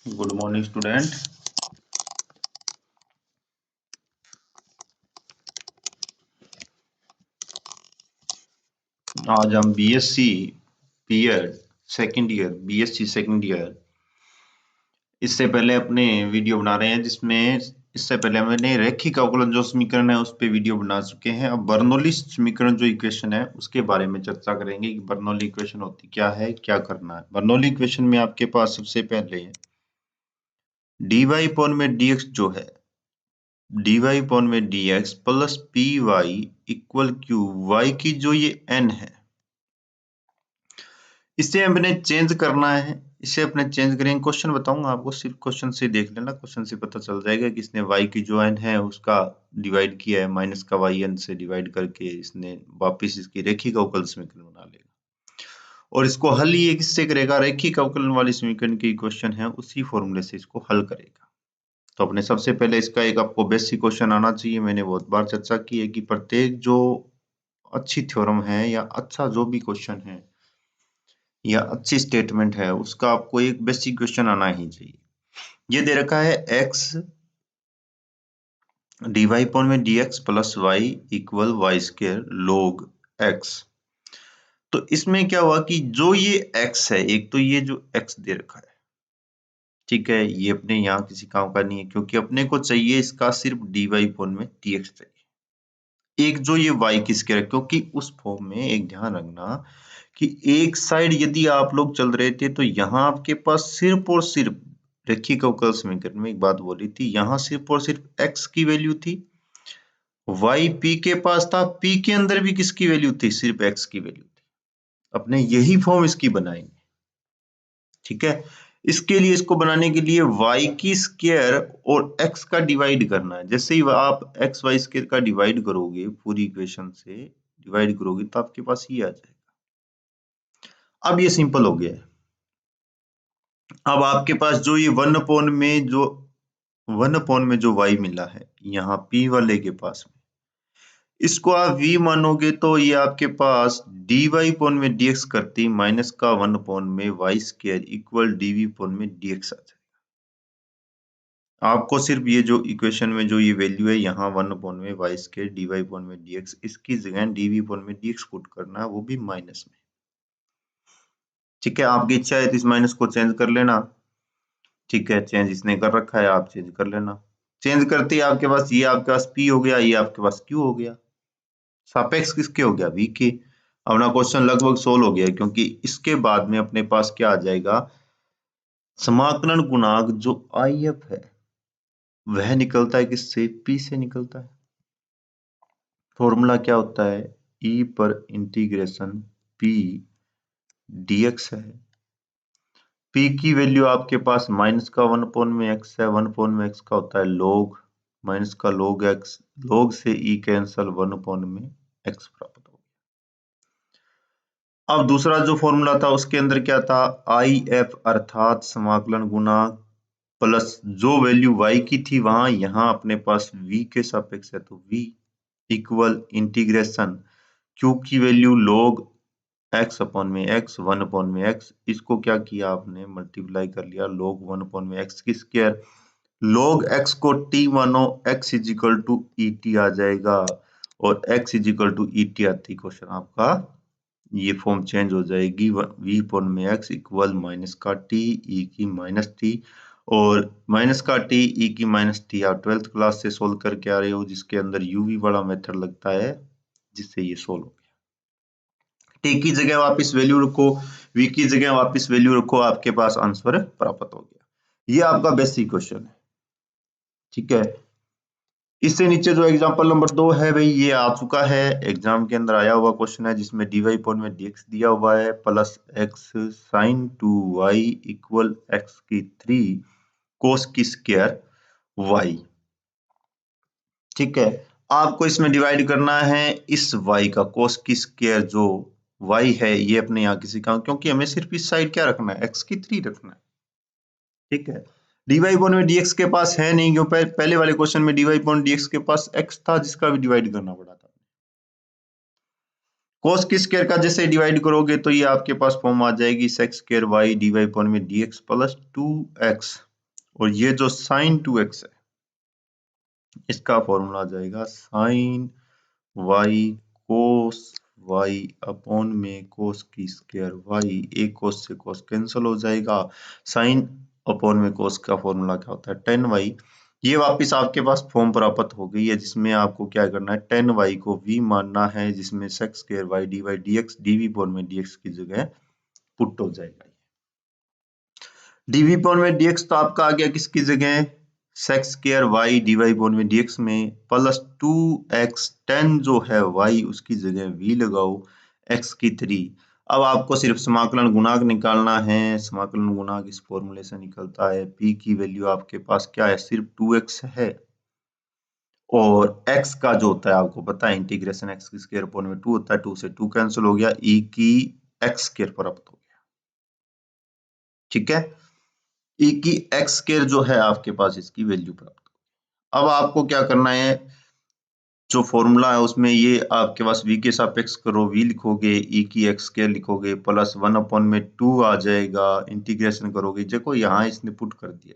Good morning student. आज हम BSc BEd second year BSc second year इससे पहले अपने वीडियो बना रहे हैं, जिसमें इससे पहले मैंने रैखिक अवकलन जो समीकरण है उस पे वीडियो बना चुके हैं। अब बर्नौली समीकरण जो इक्वेशन है उसके बारे में चर्चा करेंगे कि बर्नौली इक्वेशन होती क्या है, क्या करना है। बर्नौली इक्वेशन में आपके पास सबसे पहले dy अपॉन में dx जो है dy अपॉन में dx plus P Y equal Q Y की जो ये n है इसे अपने चेंज करना है। इसे अपने चेंज करेंगे। क्वेश्चन बताऊंगा आपको, सिर्फ क्वेश्चन से देख लेना, क्वेश्चन से पता चल जाएगा कि इसने y की जो n है उसका डिवाइड किया है, माइनस का yn से डिवाइड करके इसने वापस इसकी रैखिक अवकल समीकरण बना लेगा और इसको हल ये किससे करेगा, रैखिक अवकलन वाली समीकरण की क्वेश्चन है उसी फॉर्मूले से इसको हल करेगा। तो अपने सबसे पहले इसका एक आपको बेसिक क्वेश्चन आना चाहिए। मैंने बहुत बार चर्चा की है कि प्रत्येक जो अच्छी थ्योरम है या अच्छा जो भी क्वेश्चन है या अच्छी स्टेटमेंट है उसका आपको एक बेसिक क्वेश्चन आना ही चाहिए। ये दे रखा है x dy अपॉन में dx plus y equal Y square log x। तो इसमें क्या हुआ कि जो ये x है, एक तो ये जो x दे रखा है, ठीक है, ये अपने यहाँ किसी काम का नहीं है क्योंकि अपने को चाहिए इसका सिर्फ dy अपॉन में dx चाहिए। एक जो ये y की स्क्वायर, क्योंकि उस फॉर्म में एक ध्यान रखना कि एक साइड यदि आप लोग चल रहे थे तो यहाँ आपके पास सिर्फ और सिर्फ रैखिक अवकल समीकरण में एक बात बोली थी, यहाँ सिर्फ और सिर्फ x की वैल्यू थी, y p के पास था, p के अंदर भी किसकी वैल्यू थी, सिर्फ x की वैल्यू थी। अपने यही फॉर्म इसकी बनाएंगे, ठीक है। इसके लिए इसको बनाने के लिए y की स्क्वायर और x का डिवाइड करना है। जैसे ही आप x y स्क्वायर का डिवाइड करोगे, पूरी इक्वेशन से डिवाइड करोगे तो आपके पास ये आ जाएगा। अब ये सिंपल हो गया है। अब आपके पास जो ये 1 अपॉन में जो y मिला है यहाँ p वाले के पास में, इसको आप v मानोगे तो ये आपके पास dy अपॉन में dx करती माइनस का 1 अपॉन में y square equal dv upon में dx आ जाएगा। आपको सिर्फ ये जो इक्वेशन में जो ये वैल्यू है यहाँ 1 अपॉन में y स्क्वायर dy अपॉन में dx, इसकी जगह dv अपॉन में dx पुट करना है, वो भी माइनस में, ठीक है। आपकी इच्छा है तो इस माइनस को चेंज कर लेना, ठीक है, चेंज इसने कर रखा है, आप चेंज कर लेना। चेंज करते ही आपके पास ये आपके पास p हो गया, ये आपके पास q हो गया, सापेक्ष किसके हो गया, v के। अपना क्वेश्चन लगभग सोल्व हो गया क्योंकि इसके बाद में अपने पास क्या आ जाएगा, समाकलन गुणांक जो IF है वह निकलता है किससे, p से निकलता है। फॉर्मूला क्या होता है, e पर इंटीग्रेशन p dx है। p की वैल्यू आपके पास माइनस का 1 अपॉन में x है, 1 अपॉन में x का होता है log, माइनस का log x, log से e कैंसल, 1 अपॉन में x प्राप्त हो गया। अब दूसरा जो फॉर्मूला था उसके अंदर क्या था, IF अर्थात समाकलन गुणांक प्लस जो वैल्यू y की थी वहां यहाँ अपने पास v के सापेक्ष है तो v इक्वल इंटीग्रेशन q की वैल्यू log x अपॉन में x, 1 अपॉन में x, इसको क्या किया आपने, मल्टीप्लाई कर लिया log 1 अपॉन में x की स्क्वायर। log x को t मानो, x is equal to et आ जाएगा और x is equal to et आती क्वेश्चन आपका ये फॉर्म चेंज हो जाएगी, v अपॉन में x इक्वल माइनस का t e की माइनस t, और माइनस का t e की माइनस t आप 12th क्लास से सोल्व करके आ रहे हो, जिसके अंदर uv वाला मेथड लगता है, जिससे ये सोल्व हो गया। t की जगह वापस वैल्यू रखो, v की जगह वापस वैल्यू रखो, आपके पास आंसर प्राप्त हो गया। ये आपका बेसिक क्वेश्चन है, ठीक है। इससे नीचे जो एग्जांपल नंबर 2 है भाई, ये आ चुका है, एग्जाम के अंदर आया हुआ क्वेश्चन है, जिसमें dy अपॉन में dx दिया हुआ है plus x sin 2y equal x की 3 cos की स्क्वायर y, ठीक है। आपको इसमें डिवाइड करना है इस y का, cos की स्क्वायर जो y है ये अपने यहाँ किसी का, क्योंकि हमें सिर्फ इस साइड क्या रखना है, x की 3 रखना है, ठीक है। dy अपॉन में dx के पास है नहीं, क्यों पहले वाले क्वेश्चन में dy अपॉन dx के पास x था जिसका भी डिवाइड करना पड़ा था। cos की स्क्वायर का जैसे डिवाइड करोगे तो ये आपके पास फॉर्म आ जाएगी sec square y dy upon में dx प्लस 2x और ये जो साइन 2x है इसका फॉर्मूला आ जाएगा साइन y कोस y अपॉन में कोस की स्क्वायर y, एक कोस से कोस कैंसिल हो जाएगा, साइन अपॉन में कोस का फॉर्मूला क्या होता है tan y। ये वापस आपके पास फॉर्म प्राप्त हो गई है जिसमें आपको क्या करना है tan y को v मानना है, जिसमें sec square y dy dx dv upon में dx की जगह पुट हो जाएगा। dv अपॉन में dx तो आपका आ गया किसकी जगह sec square y dy upon में dx में, प्लस 2x tan जो है y उसकी जगह v लगाओ x की 3। अब आपको सिर्फ समाकलन गुणांक निकालना है। समाकलन गुणांक इस फॉर्मूले से निकलता है, p की वैल्यू आपके पास क्या है सिर्फ 2x है, और x का जो होता है आपको पता है इंटीग्रेशन x की स्क्वायर अपॉन में 2 होता है, 2 से 2 कैंसिल हो गया, e की x स्क्वायर प्राप्त हो गया। ठीक है, e की x स्क्वायर जो है आपके पास इसकी वैल्यू प्राप्त हो। अब आपको क्या करना है, जो फॉर्मूला है उसमें ये आपके पास v के सापेक्ष करो, v लिखोगे, e की x स्क्वायर लिखोगे, प्लस 1 अपॉन में 2 आ जाएगा, इंटीग्रेशन करोगे, देखो यहाँ इसने पुट कर दिया,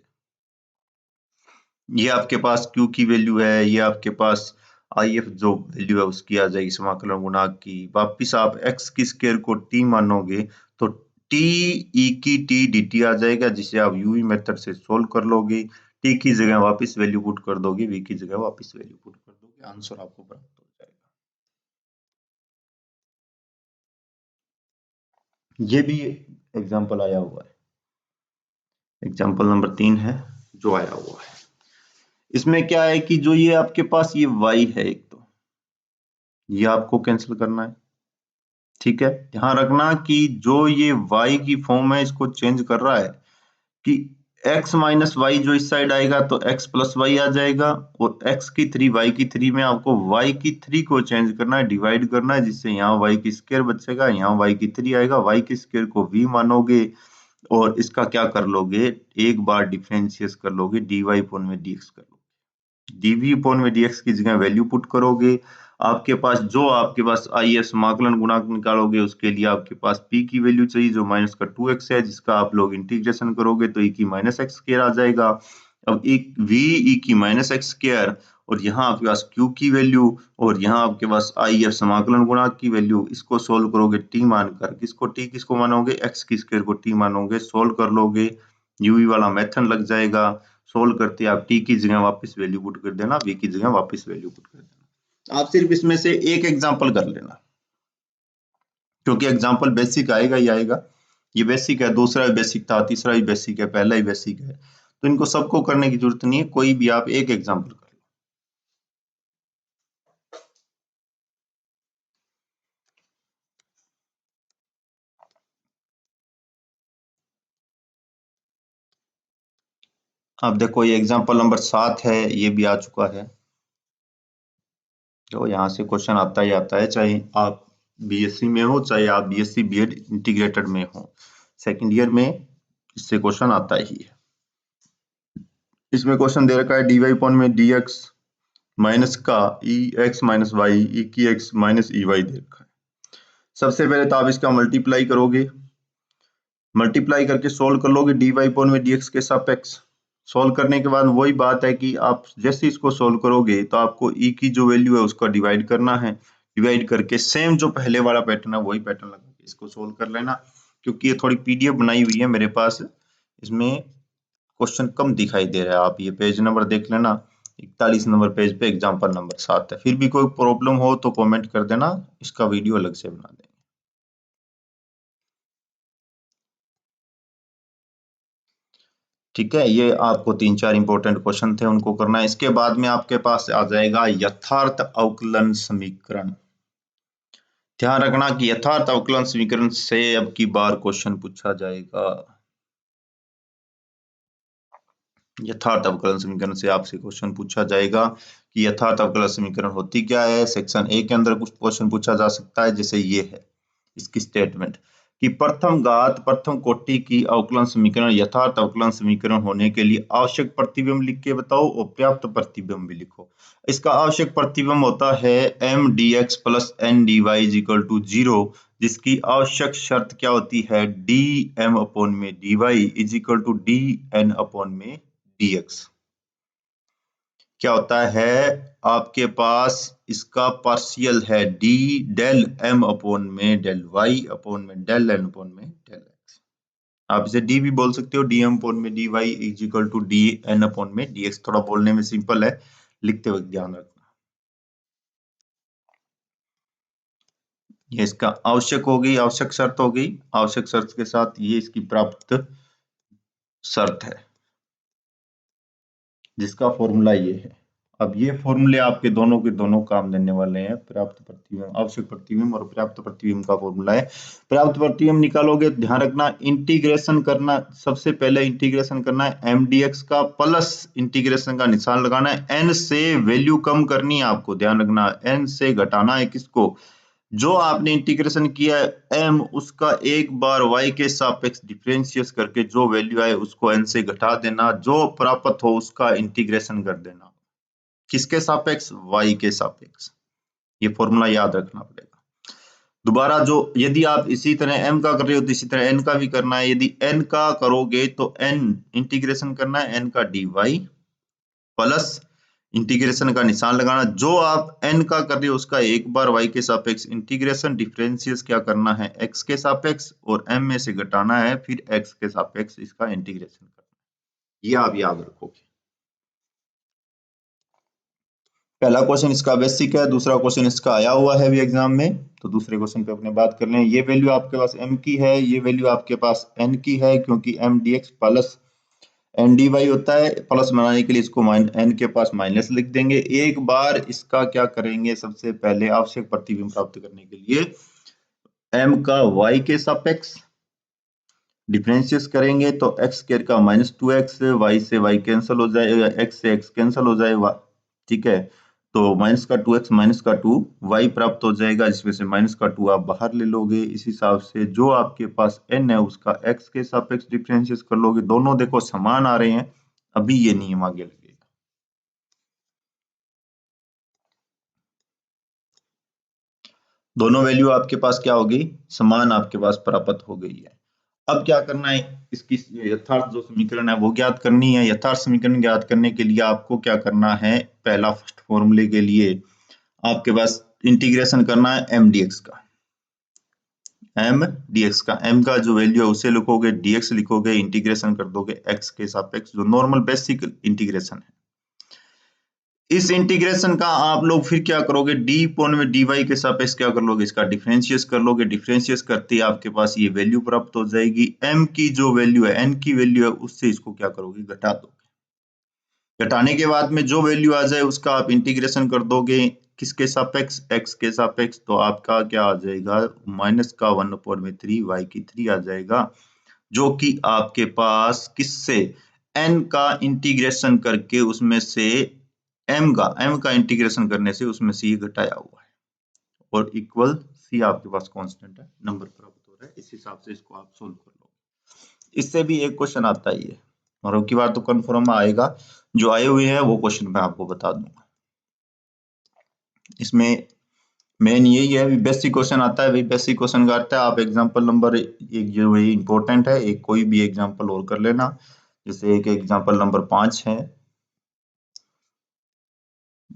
ये आपके पास q की वैल्यू है, ये आपके पास if जो वैल्यू है उसकी आ जाएगी समाकलन गुणांक की। वापिस आप x की स्क्वायर को t मानोगे तो t e की t dt आ जाएगा, जिसे आप यूवी मेथड से सोल्व कर लोगे, t की जगह वापस वैल्यू पुट कर दोगे, v की जगह वापस वैल्यू पुट कर दोगे, आंसर आपको प्राप्त हो जाएगा। ये भी एग्जाम्पल आया हुआ है, एग्जाम्पल नंबर 3 है जो आया हुआ है। इसमें क्या है कि जो ये आपके पास ये y है, एक तो ये आपको कैंसिल करना है। ठीक है, ध्यान रखना कि जो ये y की फॉर्म है इसको चेंज कर रहा है कि x माइनस वाई जो इस साइड आएगा तो x प्लस वाई आ जाएगा, और x की 3 y की 3 में आपको y की 3 को चेंज करना है, डिवाइड करना है, जिससे यहाँ y की स्क्वायर बचेगा, यहाँ y की 3 आएगा, y की स्क्वायर को v मानोगे और इसका क्या कर लोगे, एक बार डिफरेंशिएट कर लोगे, dy अपॉन में dx कर लोगे, dv अपॉन में dx की जगह वैल्यू पुट करोगे, आपके पास IF समाकलन गुणांक निकालोगे, उसके लिए आपके पास p की वैल्यू चाहिए जो माइनस का 2x है, जिसका आप लोग इंटीग्रेशन करोगे तो e की माइनस एक्स स्क्वायर आ जाएगा। अब v e की माइनस एक्स स्क्वायर, और यहाँ आपके पास q की वैल्यू, और यहाँ आपके पास IF समाकलन गुणांक की वैल्यू, इसको सोल्व करोगे t मानकर, किसको मानोगे, x की स्क्वायर को t मानोगे, सोल्व कर लोगे, यूवी वाला मेथड लग जाएगा, सोल्व करते आप t की जगह वापस वैल्यू पुट कर देना, v की जगह वापस वैल्यू पुट कर देना। आप सिर्फ इसमें से एक एग्जांपल कर लेना, क्योंकि एग्जांपल बेसिक आएगा ही आएगा, ये बेसिक है, दूसरा भी बेसिक था, तीसरा भी बेसिक है, पहला ही बेसिक है, तो इनको सबको करने की जरूरत नहीं है, कोई भी आप एक एग्जांपल कर लो। अब देखो ये एग्जांपल नंबर 7 है, ये भी आ चुका है, तो यहाँ से क्वेश्चन आता ही आता है, चाहे आप बीएससी में हो, चाहे आप बीएससी बीएड इंटीग्रेटेड में हो, सेकंड ईयर में इससे क्वेश्चन आता ही है। इसमें क्वेश्चन दे रखा है dy अपॉन में dx माइनस का ex माइनस वाई e की x माइनस ey दे रखा है। सबसे पहले तो आप इसका मल्टीप्लाई करोगे, मल्टीप्लाई करके सोल्व कर लोगे dy अपॉन में dx के सापेक्ष। सोल्व करने के बाद वही बात है कि आप जैसे इसको सोल्व करोगे तो आपको e की जो वैल्यू है उसका डिवाइड करना है, डिवाइड करके सेम जो पहले वाला पैटर्न है वही पैटर्न लगा के इसको सोल्व कर लेना। क्योंकि ये थोड़ी पीडीएफ बनाई हुई है मेरे पास, इसमें क्वेश्चन कम दिखाई दे रहा है, आप ये पेज नंबर देख लेना, 41 नंबर पेज पे एग्जाम्पल नंबर 7 है। फिर भी कोई प्रॉब्लम हो तो कमेंट कर देना, इसका वीडियो अलग से बना देंगे। ठीक है, ये आपको 3-4 इंपॉर्टेंट क्वेश्चन थे, उनको करना है। इसके बाद में आपके पास आ जाएगा यथार्थ अवकलन समीकरण। ध्यान रखना कि यथार्थ अवकलन समीकरण से अब की बार क्वेश्चन पूछा जाएगा। यथार्थ अवकलन समीकरण से आपसे क्वेश्चन पूछा जाएगा कि यथार्थ अवकलन समीकरण होती क्या है। सेक्शन ए के अंदर कुछ क्वेश्चन पूछा जा सकता है, जैसे ये है इसकी स्टेटमेंट कि प्रथम घात प्रथम कोटि की अवकलन समीकरण यथार्थ अवकलन समीकरण होने के लिए आवश्यक प्रतिबिंब लिख के बताओ और पर्याप्त प्रतिबिंब भी लिखो। इसका आवश्यक प्रतिबिंब होता है m dx plus n dy is equal to 0, जिसकी आवश्यक शर्त क्या होती है, dm अपॉन में dy is equal to dn upon में dx क्या होता है, आपके पास इसका पार्शियल है d डेल m अपॉन में डेल y अपॉन में डेल n अपॉन में डेल x। आप इसे d भी बोल सकते हो, dm अपॉन में dy is equal to dn upon में dx। थोड़ा बोलने में सिंपल है, लिखते वक्त ध्यान रखना। ये इसका आवश्यक हो गई, आवश्यक शर्त हो गई। आवश्यक शर्त के साथ ये इसकी प्राप्त शर्त है, जिसका फॉर्मूला ये है। अब ये फॉर्मूले आपके दोनों के दोनों काम देने वाले हैं। पर्याप्त प्रतिबिंब, आवश्यक प्रतिबिंब और पर्याप्त प्रतिबिंब का फॉर्मूला है। पर्याप्त प्रतिबिंब निकालोगे, ध्यान रखना इंटीग्रेशन करना, सबसे पहले इंटीग्रेशन करना है एम डी एक्स का, प्लस इंटीग्रेशन का निशान लगाना है, एन से वैल्यू कम करनी है आपको, ध्यान रखना एन से घटाना है किसको, जो आपने इंटीग्रेशन किया है m, उसका एक बार y के सापेक्ष डिफरेंशिएट करके जो वैल्यू आए उसको n से घटा देना, जो प्राप्त हो उसका इंटीग्रेशन कर देना। किसके सापेक्ष, y के सापेक्ष। ये फॉर्मूला याद रखना पड़ेगा। दोबारा जो, यदि आप इसी तरह m का कर रहे हो तो इसी तरह n का भी करना है। यदि n का करोगे तो n इंटीग्रेशन करना है n का dy प्लस इंटीग्रेशन का निशान लगाना, जो आप n का कर रहे हो उसका एक बार y के सापेक्ष इंटीग्रेशन, डिफरेंशिएट क्या करना है x के सापेक्ष, और m में से घटाना है फिर x के सापेक्ष इसका इंटीग्रेशन करना है। ये आप याद रखोगे। पहला क्वेश्चन इसका बेसिक है, दूसरा क्वेश्चन इसका आया हुआ है भी एग्जाम में, तो दूसरे क्वेश्चन पे अपने बात कर लें। ये वैल्यू आपके पास m की है, ये वैल्यू आपके पास n की है, क्योंकि m dx plus N D Y होता है। प्लस बनाने के लिए इसको एन के पास माइनस लिख देंगे। एक बार इसका क्या करेंगे, सबसे पहले आवश्यक प्रतिबिंब प्राप्त करने के लिए m का y के सापेक्ष डिफरेंशिएट करेंगे तो x स्क्वायर का -2x, y से y कैंसिल हो जाएगा, x से x कैंसिल हो जाएगा, ठीक है। तो माइनस का 2x माइनस का 2 y प्राप्त हो जाएगा, जिसमें से माइनस का 2 आप बाहर ले लोगे। इस हिसाब से जो आपके पास n है उसका x के सापेक्ष डिफरेंशिएट कर लोगे। दोनों देखो समान आ रहे हैं, अभी ये नियम आगे लगेगा। दोनों वैल्यू आपके पास क्या होगी, समान आपके पास प्राप्त हो गई है। अब क्या करना है, इसकी यथार्थ जो समीकरण है वो ज्ञात करनी है। यथार्थ समीकरण ज्ञात करने के लिए आपको क्या करना है, पहला फर्स्ट फॉर्मूले के लिए आपके पास इंटीग्रेशन करना है एम डीएक्स का। एम डीएक्स का, एम का जो वैल्यू है उसे लिखोगे, डीएक्स लिखोगे, इंटीग्रेशन कर दोगे एक्स के सापेक्ष, जो नॉर्मल बेसिक इंटीग्रेशन है। इस इंटीग्रेशन का आप लोग फिर क्या करोगे, डी पॉन में डी वाई के सापेक्ष क्या कर लोगे, इसका डिफरेंशिएट कर लोगे। डिफरेंशिएट करते ही आपके पास ये वैल्यू प्राप्त हो जाएगी। एम की जो वैल्यू है, एन की वैल्यू है, उससे इसको क्या करोगे, घटा दोगे। घटाने के बाद में जो वैल्यू आ जाए उसका आप इंटीग्रेशन कर दोगे, किसके सापेक्ष, एक्स के सापेक्ष। तो आपका क्या आ जाएगा, माइनस का 1/3 वाई की 3 आ जाएगा, जो कि आपके पास किससे, एन का इंटीग्रेशन करके उसमें से एम का इंटीग्रेशन करने से उसमें से ये घटाया हुआ है, और इक्वल सी आपके पास कांस्टेंट है, नंबर प्राप्त हो रहा है। इस हिसाब से इसको आप सोल्व कर लो। इससे भी एक क्वेश्चन आता ही है, और अब की बार तो कंफर्म आएगा। जो आए हुए हैं वो क्वेश्चन मैं आपको बता दूंगा। इसमें मेन यही है, बेसिक क्वेश्चन आता है, वही बेसिक क्वेश्चन का आता है। आप एग्जांपल नंबर एक जो है इंपॉर्टेंट है, एक कोई भी एग्जांपल और कर लेना। जैसे एक एग्जांपल नंबर 5 है,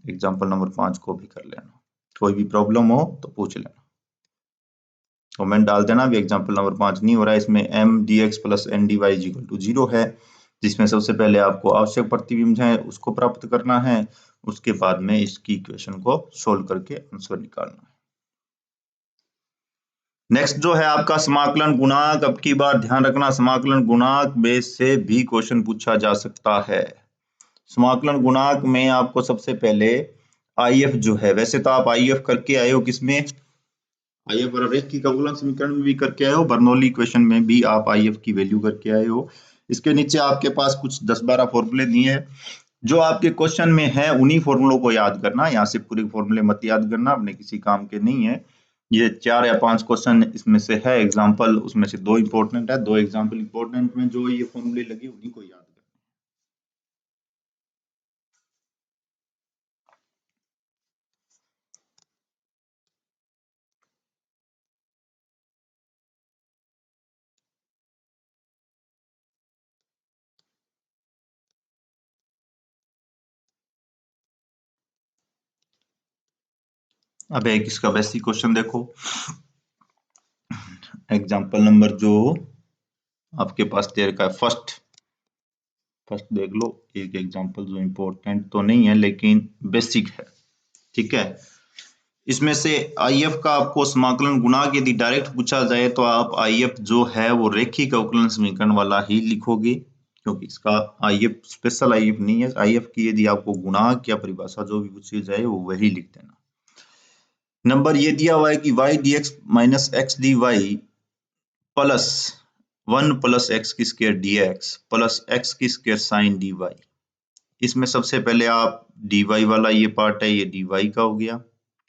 एग्जांपल नंबर 5 को भी कर लेना। कोई भी प्रॉब्लम हो तो पूछ लेना, कमेंट डाल देना भी एग्जांपल नंबर 5 नहीं हो रहा है। इसमें M D X plus N D Y equal to 0 है, जिसमें सबसे पहले आपको आवश्यक प्रतिबिंब है उसको प्राप्त करना है, उसके बाद में इसकी इक्वेशन को सोल्व करके आंसर निकालना है। नेक्स्ट जो है आपका समाकलन गुणांक। अब की बार ध्यान रखना, समाकलन गुणांक बेस से भी क्वेश्चन पूछा जा सकता है। समाकलन गुणांक में आपको सबसे पहले आईएफ जो है, वैसे तो आप आईएफ करके आए हो, किसमें, आईएफ और रैखिक अवकलन समीकरण में भी करके आए हो, बर्नौली इक्वेशन में भी आप आईएफ की वैल्यू करके आए हो। इसके नीचे आपके पास कुछ 10-12 फॉर्मूले दिए हैं, जो आपके क्वेश्चन में है उन्हीं फॉर्मूलों को याद करना। यहाँ से पूरे फॉर्मूले मत याद करना, अपने किसी काम के नहीं है। ये 4 या 5 क्वेश्चन इसमें से है एग्जाम्पल, उसमें से 2 इंपॉर्टेंट है, 2 एग्जाम्पल इंपॉर्टेंट में जो ये फॉर्मूले लगे उन्हीं को याद अब एक इसका बेसिक क्वेश्चन देखो, एग्जांपल नंबर जो आपके पास दे रखा है फर्स्ट देख लो। एक एग्जांपल जो इम्पोर्टेंट तो नहीं है लेकिन बेसिक है, ठीक है। इसमें से आईएफ का आपको समाकलन गुणांक यदि डायरेक्ट पूछा जाए तो आप आईएफ जो है वो रेखिक अवकलन समीकरण वाला ही लिखोगे, क्योंकि इसका आईएफ स्पेशल आईएफ नहीं है। आईएफ की यदि आपको गुणांक या परिभाषा जो भी पूछी जाए वो वही लिख देना। नंबर ये दिया हुआ है कि y dx minus X D Y plus 1 plus X की स्क्वायर dx प्लस एक्स की स्क्वायर साइन dy। इसमें सबसे पहले आप dy वाला ये पार्ट है, ये dy का हो गया,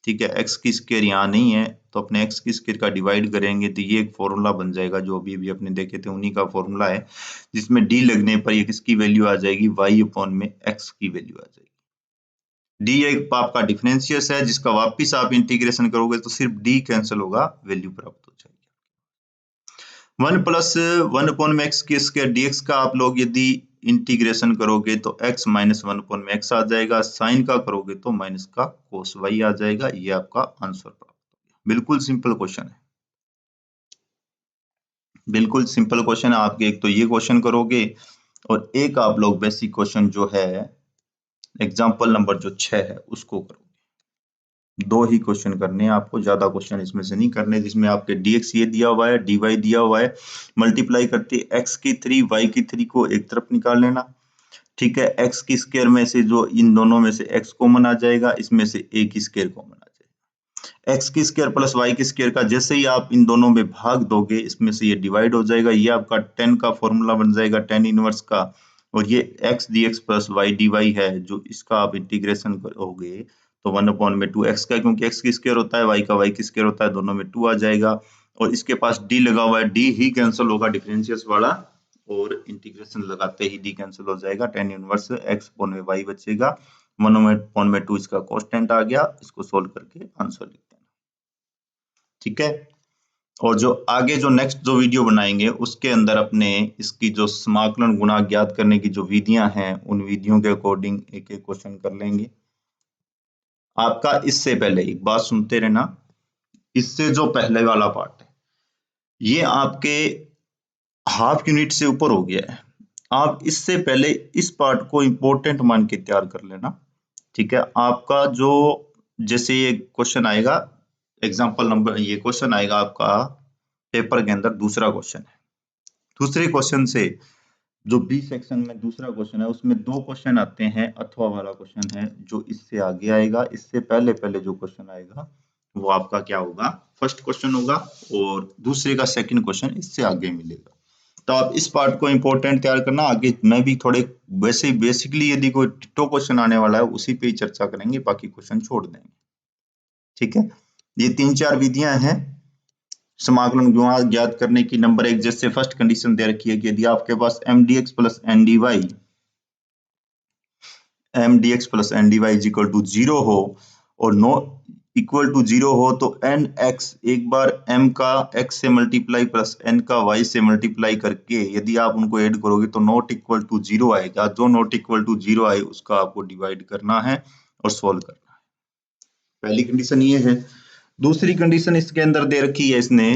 ठीक है। एक्स की स्क्वायर यहाँ नहीं है तो अपने एक्स की स्क्वायर का डिवाइड करेंगे तो ये एक फॉर्मूला बन जाएगा जो अभी भी अपने देखे थे, उन्हीं का फॉर्मूला है, जिसमें डी लगने पर ये किसकी वैल्यू आ जाएगी, y अपॉन में x की वैल्यू आ जाएगी। डी एक आपका डिफरेंशियस है जिसका वापिस आप इंटीग्रेशन करोगे तो सिर्फ डी कैंसिल होगा, वैल्यू प्राप्त हो जाएगी। 1 प्लस 1 अपॉन में एक्स की स्क्वायर डीएक्स का आप लोग यदि इंटीग्रेशन करोगे तो x माइनस 1 अपॉन में x आ जाएगा, साइन का करोगे तो माइनस का कोस y आ जाएगा। ये आपका आंसर प्राप्त हो गया। बिल्कुल सिंपल क्वेश्चन है, बिल्कुल सिंपल क्वेश्चन है। आपके एक तो ये क्वेश्चन करोगे और एक आप लोग बेसिक क्वेश्चन जो है एग्जाम्पल नंबर जो 6 है उसको करोगे। दो ही क्वेश्चन करने हैं आपको, ज्यादा क्वेश्चन इसमें से नहीं करने, जिसमें आपके dx ये दिया हुआ है, dy दिया हुआ है, मल्टीप्लाई करते x की 3 y की 3 को एक तरफ निकाल लेना, ठीक है। x की स्क्वायर में से जो इन दोनों में से x कॉमन आ जाएगा, इसमें से a की स्क्वायर कॉमन आ जाएगा। x की स्क्वायर प्लस y की स्क्वायर का जैसे ही आप इन दोनों में भाग दोगे इसमें से ये डिवाइड हो जाएगा, ये आपका tan का फॉर्मूला बन जाएगा, tan इनवर्स का। और ये x dx plus y dy है, जो इसका आप इंटीग्रेशन करोगे तो 1 अपॉन में 2x का, क्योंकि x की स्क्वायर होता है, y का y की स्क्वायर होता है, दोनों में 2 आ जाएगा। और इसके पास d लगा हुआ है, d ही कैंसिल होगा डिफरेंशियस वाला, और इंटीग्रेशन लगाते ही d कैंसिल हो जाएगा, tan इनवर्स x अपॉन में y बचेगा, 1 अपॉन में 2 इसका कांस्टेंट आ गया। इसको सोल्व करके आंसर लिख देना, ठीक है। और जो आगे जो नेक्स्ट जो वीडियो बनाएंगे उसके अंदर अपने इसकी जो समाकलन गुणांक ज्ञात करने की जो विधियां हैं उन विधियों के अकॉर्डिंग एक एक क्वेश्चन कर लेंगे। आपका इससे पहले एक बात सुनते रहना, इससे जो पहले वाला पार्ट है ये आपके हाफ यूनिट से ऊपर हो गया है। आप इससे पहले इस पार्ट को इंपॉर्टेंट मान के तैयार कर लेना, ठीक है। आपका जो जैसे ये क्वेश्चन आएगा एग्जांपल नंबर, ये क्वेश्चन आएगा आपका पेपर के अंदर, दूसरा क्वेश्चन है। दूसरे क्वेश्चन से जो बी सेक्शन में दूसरा क्वेश्चन है उसमें दो क्वेश्चन आते हैं, अथवा वाला क्वेश्चन है जो इससे आगे आएगा। इससे पहले पहले जो क्वेश्चन आएगा वो आपका क्या होगा, फर्स्ट क्वेश्चन होगा, और दूसरे का सेकंड क्वेश्चन इससे आगे मिलेगा। तो आप इस पार्ट को इंपॉर्टेंट तैयार करना। आगे मैं भी थोड़े वैसे बेसिकली यदि कोई टिट्टो क्वेश्चन आने वाला है उसी पे ही चर्चा करेंगे, बाकी क्वेश्चन छोड़ देंगे, ठीक है। ये 3-4 विधियां हैं समाकलन गुणांक ज्ञात करने की। नंबर 1, जैसे फर्स्ट कंडीशन दे रखी है कि यदि आपके पास mdx plus ndy is equal to 0 हो और नो इक्वल टू 0 हो तो nx एक बार m का x से मल्टीप्लाई प्लस n का y से मल्टीप्लाई करके यदि आप उनको ऐड करोगे तो नॉट इक्वल टू 0 आएगा। जो नॉट इक्वल टू 0 आए उसका आपको डिवाइड करना है और सोल्व करना है। पहली कंडीशन ये है। दूसरी कंडीशन इसके अंदर दे रखी है इसने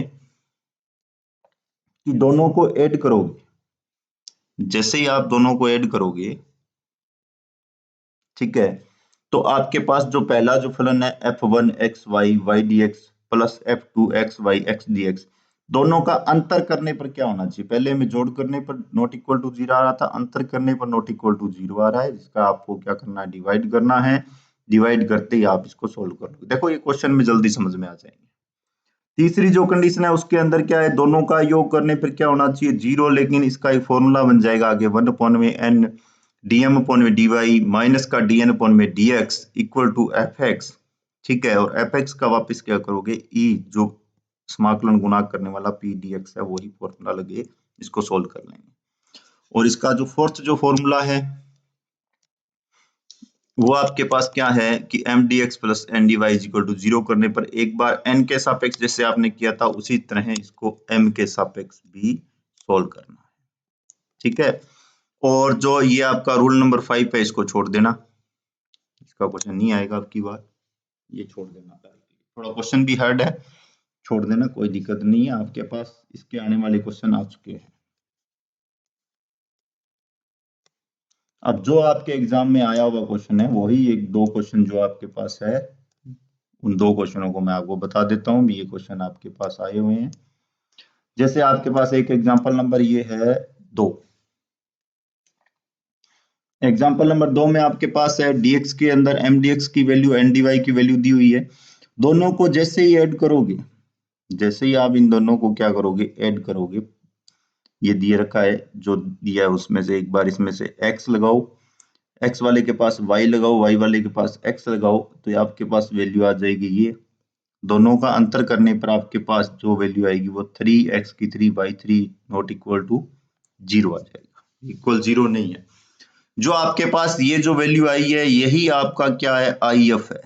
कि दोनों को ऐड करोगे, जैसे ही आप दोनों को ऐड करोगे, ठीक है, तो आपके पास जो पहला जो फलन है f1xy y dx plus f2xy x dx, दोनों का अंतर करने पर क्या होना चाहिए, पहले में जोड़ करने पर नॉट इक्वल टू 0 आ रहा था, अंतर करने पर नॉट इक्वल टू 0 आ रहा है, जिसका आपको क्या करना है, डिवाइड करना है। डिवाइड करते ही आप इसको सोल्व कर लो। देखो ये क्वेश्चन में जल्दी समझ में आ जाएंगे। तीसरी जो कंडीशन है उसके अंदर क्या है, दोनों का योग करने पर क्या होना चाहिए, 0, लेकिन इसका एक फॉर्मूला बन जाएगा आगे 1 अपॉन में n dm अपॉन में dy माइनस का dn अपॉन में dx इक्वल टू fx, ठीक है। और fx का वापस क्या करोगे, e जो समाकलन गुणांक करने वाला p dx है वही फॉर्मूला लगे, इसको सोल्व कर लेंगे। और इसका जो फोर्थ जो फॉर्मूला है वो आपके पास क्या है कि mdx plus ndy is equal to 0 करने पर एक बार n के सापेक्ष जैसे आपने किया था उसी तरह इसको m के सापेक्ष भी सोल्व करना है, ठीक है। और जो ये आपका रूल नंबर 5 है इसको छोड़ देना, इसका क्वेश्चन नहीं आएगा अब की बार, ये छोड़ देना। थोड़ा क्वेश्चन भी हार्ड है, छोड़ देना, कोई दिक्कत नहीं है, आपके पास इसके आने वाले क्वेश्चन आ चुके हैं। अब जो आपके एग्जाम में आया हुआ क्वेश्चन है वही एक दो क्वेश्चन जो आपके पास है, उन दो क्वेश्चनों को मैं आपको बता देता हूँ। ये क्वेश्चन आपके पास आए हुए हैं। जैसे आपके पास एक एग्जाम्पल नंबर ये है 2। एग्जाम्पल नंबर 2 में आपके पास है dx के अंदर mdx की वैल्यू ndy की वैल्यू दी हुई है। दोनों को जैसे ही ऐड करोगे, जैसे ही आप इन दोनों को क्या करोगे, ऐड करोगे, ये दिए रखा है, जो दिया है उसमें से एक बार इसमें से x लगाओ, x वाले के पास y लगाओ, y वाले के पास x लगाओ, तो ये आपके पास वैल्यू आ जाएगी। ये दोनों का अंतर करने पर आपके पास जो वैल्यू आएगी वो 3x की 3/3 नॉट इक्वल टू 0 आ जाएगा, इक्वल 0 नहीं है। जो आपके पास ये जो वैल्यू आई है यही आपका क्या है, IF है।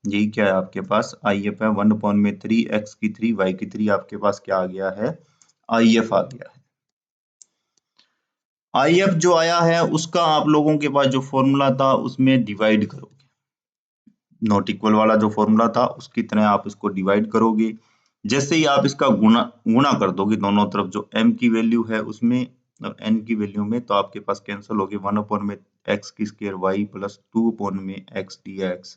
यही क्या है आपके पास, IF है। 1/3 x की 3 y की 3 आपके पास क्या आ गया है, IF आ गया है। IF जो आया है उसका आप लोगों के पास जो फॉर्मूला था उसमें डिवाइड करोगे, नॉट इक्वल वाला जो फॉर्मूला था उसकी तरह आप इसको डिवाइड करोगे। जैसे ही आप इसका गुणा कर दोगे दोनों तरफ, जो m की वैल्यू है उसमें और n की वैल्यू में, तो आपके पास कैंसिल होगी 1/x की square y plus 2/x dx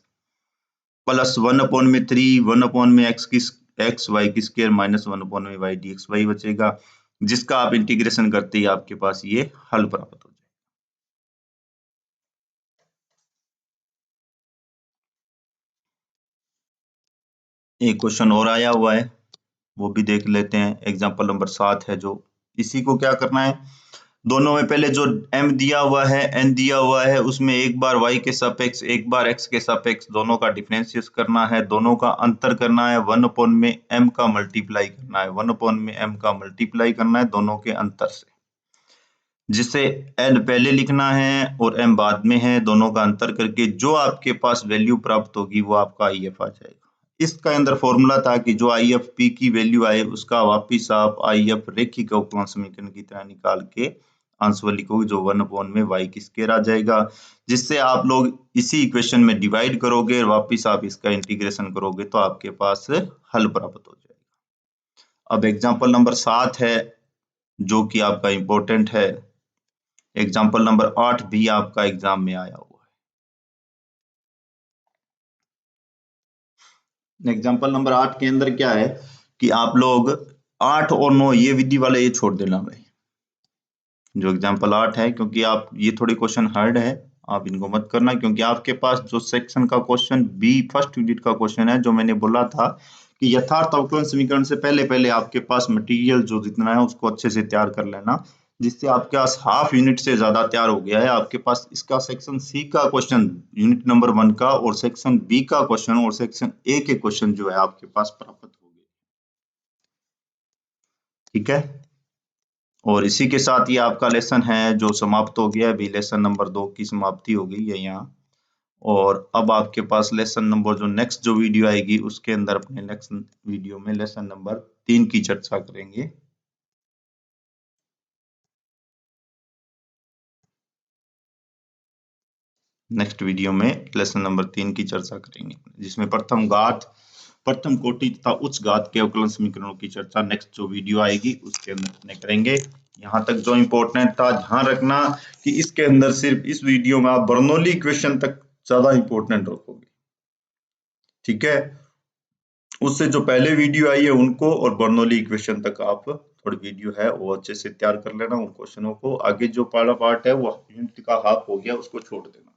plus 1/3 1/x y की स्क्वायर माइनस 1/y dxy बचेगा, जिसका आप इंटीग्रेशन करते ही आपके पास ये हल प्राप्त हो जाएगा। एक क्वेश्चन और आया हुआ है, वो भी देख लेते हैं। एग्जाम्पल नंबर 7 है जो, इसी को क्या करना है, दोनों में पहले जो m दिया हुआ है n दिया हुआ है उसमें एक बार y के सापेक्ष एक बार x के सापेक्ष दोनों का डिफरेंशिएट करना है, दोनों का अंतर करना है, 1 में m का मल्टीप्लाई करना है, 1 में m का मल्टीप्लाई करना है दोनों के अंतर से, जिसे n पहले लिखना है और m बाद में है। दोनों का अंतर करके जो आपके पास वैल्यू प्राप्त होगी वो आपका IF आ जाएगा। इसका अंदर फॉर्मूला था कि जो IF P की वैल्यू आए उसका वापिस आप IF रेखिक अवकलन समीकरण की तरह निकाल के आंसर लिखोगे, जो 1 में y की स्क्वायर आ जाएगा, जिससे आप लोग इसी इक्वेशन में डिवाइड करोगे और वापिस आप इसका इंटीग्रेशन करोगे तो आपके पास हल प्राप्त हो जाएगा। अब एग्जाम्पल नंबर 7 है जो कि आपका इंपॉर्टेंट है। एग्जाम्पल नंबर 8 भी आपका एग्जाम में आया हुआ है। एग्जाम्पल नंबर 8 के अंदर क्या है कि आप लोग 8 और 9 ये विधि वाले ये छोड़ देना भाई, जो एग्जाम्पल 8 है, क्योंकि आप ये थोड़े क्वेश्चन हार्ड है, आप इनको मत करना, क्योंकि आपके पास जो सेक्शन का क्वेश्चन बी फर्स्ट यूनिट का क्वेश्चन है, जो मैंने बोला था कि यथार्थ अवकलन समीकरण से पहले पहले आपके पास मटेरियल जो जितना है उसको अच्छे से तैयार कर लेना, जिससे आपके पास हाफ यूनिट से ज्यादा तैयार हो गया है। आपके पास इसका सेक्शन सी का क्वेश्चन यूनिट नंबर 1 का और सेक्शन बी का क्वेश्चन और सेक्शन ए के क्वेश्चन जो है आपके पास प्राप्त हो गए, ठीक है। और इसी के साथ ये आपका लेसन है जो समाप्त हो गया। अभी लेसन नंबर 2 की समाप्ति हो गई है यहाँ, और अब आपके पास लेसन नंबर जो नेक्स्ट जो वीडियो आएगी उसके अंदर अपने नेक्स्ट वीडियो में लेसन नंबर 3 की चर्चा करेंगे। नेक्स्ट वीडियो में लेसन नंबर 3 की चर्चा करेंगे, जिसमें प्रथम घात, प्रथम कोटि तथा उच्च घात के अवकलन समीकरणों की चर्चा नेक्स्ट जो वीडियो आएगी उसके अंदर अपने करेंगे। यहाँ तक जो इम्पोर्टेंट था ध्यान रखना कि इसके अंदर सिर्फ इस वीडियो में आप बर्नौली इक्वेशन तक ज्यादा इम्पोर्टेंट रखोगे, ठीक है। उससे जो पहले वीडियो आई है उनको और बर्नौली इक्वेशन तक आप थोड़ी वीडियो है वो अच्छे से तैयार कर लेना उन क्वेश्चनों को। आगे जो पहला पार्ट है वो यूनिट का हाफ हो गया, उसको छोड़ देना।